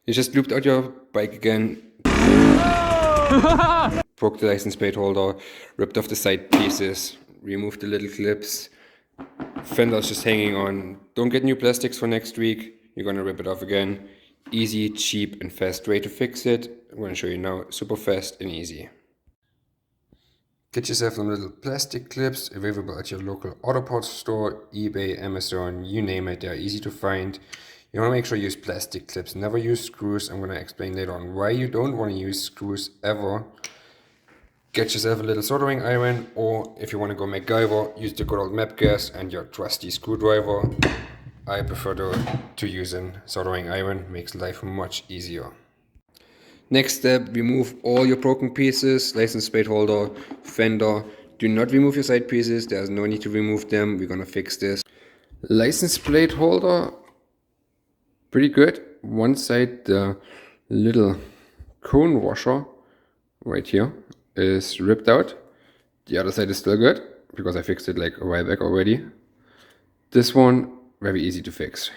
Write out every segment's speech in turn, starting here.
You just looped out your bike again, broke the license plate holder, ripped off the side pieces, removed the little clips, fender's just hanging on. Don't get new plastics for next week, you're gonna rip it off again. Easy, cheap and fast way to fix it. I'm gonna show you now, super fast and easy. Get yourself some little plastic clips available at your local auto parts store, eBay, Amazon, you name it, they're easy to find. You want to make sure you use plastic clips, never use screws. I'm going to explain later on why you don't want to use screws ever. Get yourself a little soldering iron, or if you want to go MacGyver, use the good old map gas and your trusty screwdriver. I prefer to use a soldering iron, makes life much easier. Next step, remove all your broken pieces, license plate holder, fender. Do not remove your side pieces, there's no need to remove them, we're gonna fix this. License plate holder, pretty good. One side, the little cone washer right here is ripped out. The other side is still good, because I fixed it like a while back already. This one, very easy to fix.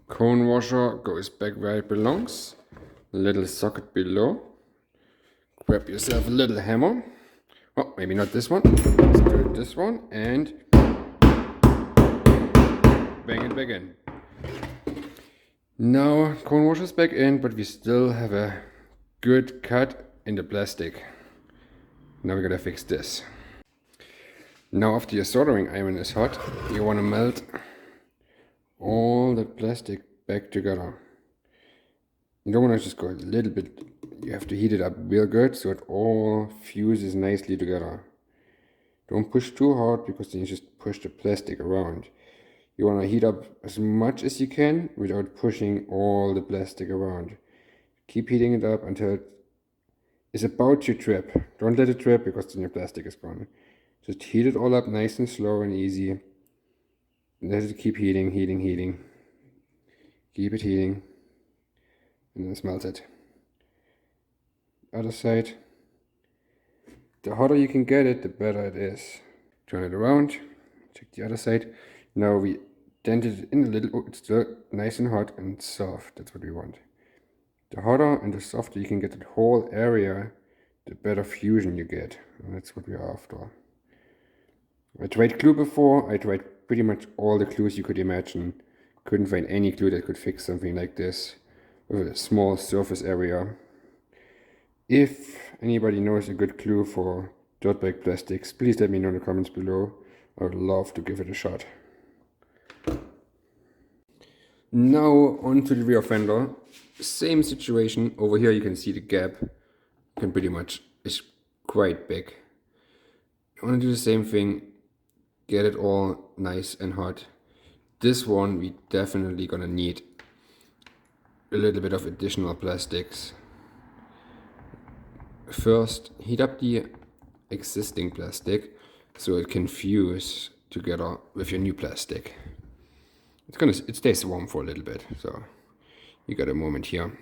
Cone washer goes back where it belongs. Little socket below. Grab yourself a little hammer. Oh, maybe not this one. Let's do this one and bang it back in. Now cone washer's back in, but we still have a good cut in the plastic. Now we gotta fix this. Now after your soldering iron is hot, you wanna melt all the plastic back together. You don't want to just go a little bit, you have to heat it up real good so it all fuses nicely together. Don't push too hard because then you just push the plastic around. You want to heat up as much as you can without pushing all the plastic around. Keep heating it up until it is about to trip. Don't let it trip because then your plastic is gone. Just heat it all up nice and slow and easy. Let it keep heating, heating, heating. Keep it heating. And then smelt it. Other side. The hotter you can get it, the better it is. Turn it around. Check the other side. Now we dented it in a little. Oh, it's still nice and hot and soft. That's what we want. The hotter and the softer you can get the whole area, the better fusion you get. And that's what we're after. I tried glue before. I tried pretty much all the glues you could imagine. Couldn't find any glue that could fix something like this with a small surface area. If anybody knows a good glue for dirt bike plastics, please let me know in the comments below. I would love to give it a shot. Now onto the rear fender. Same situation. Over here you can see the gap. You can pretty much, it's quite big. I want to do the same thing. Get it all nice and hot. This one we definitely gonna need a little bit of additional plastics. First, heat up the existing plastic so it can fuse together with your new plastic. It stays warm for a little bit, so you got a moment here.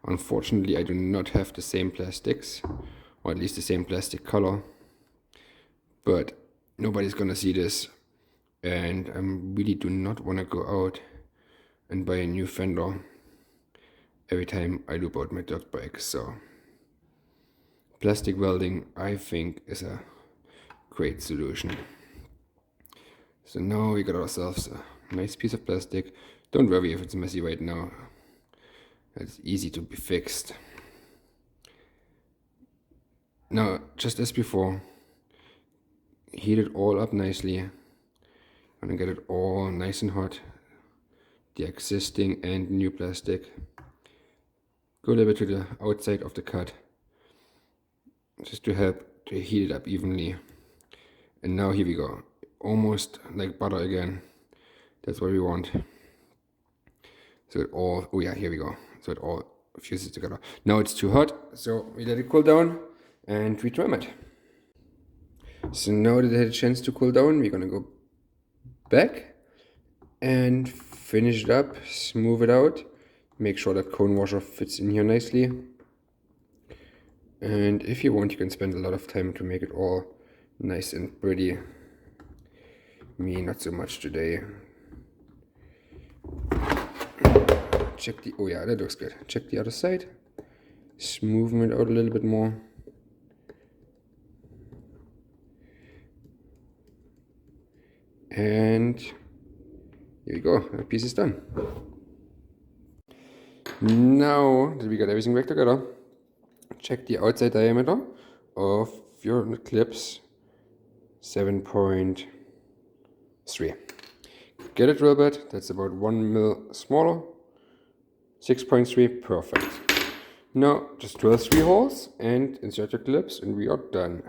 Unfortunately, I do not have the same plastics, or at least the same plastic color, but nobody's gonna see this, and I really do not want to go out and buy a new fender every time I loop out my dirt bike. So plastic welding, I think, is a great solution. So now we got ourselves a nice piece of plastic. Don't worry if it's messy right now, it's easy to be fixed. Now, just as before, heat it all up nicely. I'm gonna get it all nice and hot, the existing and new plastic. Go a little bit to the outside of the cut, just to help to heat it up evenly. And now here we go, almost like butter again. That's what we want. So it all, oh yeah, here we go. So it all fuses together. Now it's too hot, so we let it cool down and we trim it. So now that it had a chance to cool down, we're gonna go back and finish it up, smooth it out, make sure that cone washer fits in here nicely. And if you want, you can spend a lot of time to make it all nice and pretty. Me, not so much today. check the, oh yeah, that looks good. Check the other side. Smoothing it out a little bit more. And here we go, that piece is done. Now that we got everything back together, check the outside diameter of your clips, 7.3. Get it, drill bit, that's about 1 mil smaller, 6.3, perfect. Now just drill 3 holes and insert your clips and we are done.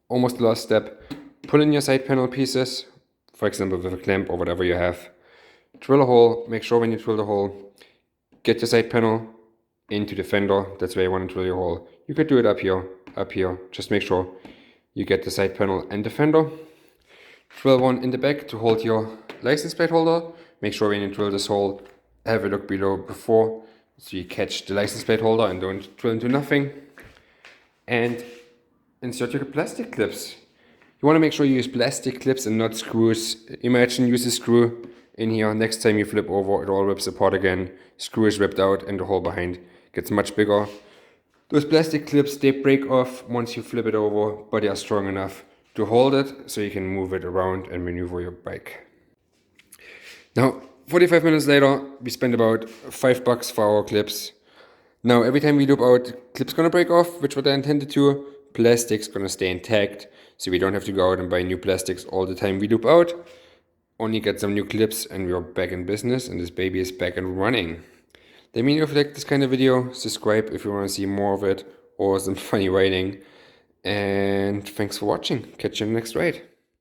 Almost the last step, pull in your side panel pieces, for example with a clamp or whatever you have. Drill a hole, make sure when you drill the hole, get your side panel into the fender, that's where you want to drill your hole. You could do it up here, just make sure you get the side panel and the fender. Drill one in the back to hold your license plate holder. Make sure when you drill this hole, have a look below before, so you catch the license plate holder and don't drill into nothing. And insert your plastic clips. You want to make sure you use plastic clips and not screws. Imagine use a screw in here, next time you flip over it all rips apart again, screw is ripped out and the hole behind gets much bigger. Those plastic clips, they break off once you flip it over, but they are strong enough to hold it so you can move it around and maneuver your bike. Now 45 minutes later we spent about $5 for our clips. Now every time we loop out, clip's gonna break off, which what I intended to. Plastic's gonna stay intact, so we don't have to go out and buy new plastics all the time we loop out. Only get some new clips and we are back in business and this baby is back and running. Let me know if you like this kind of video, subscribe if you want to see more of it or some funny writing. And thanks for watching, catch you in the next ride.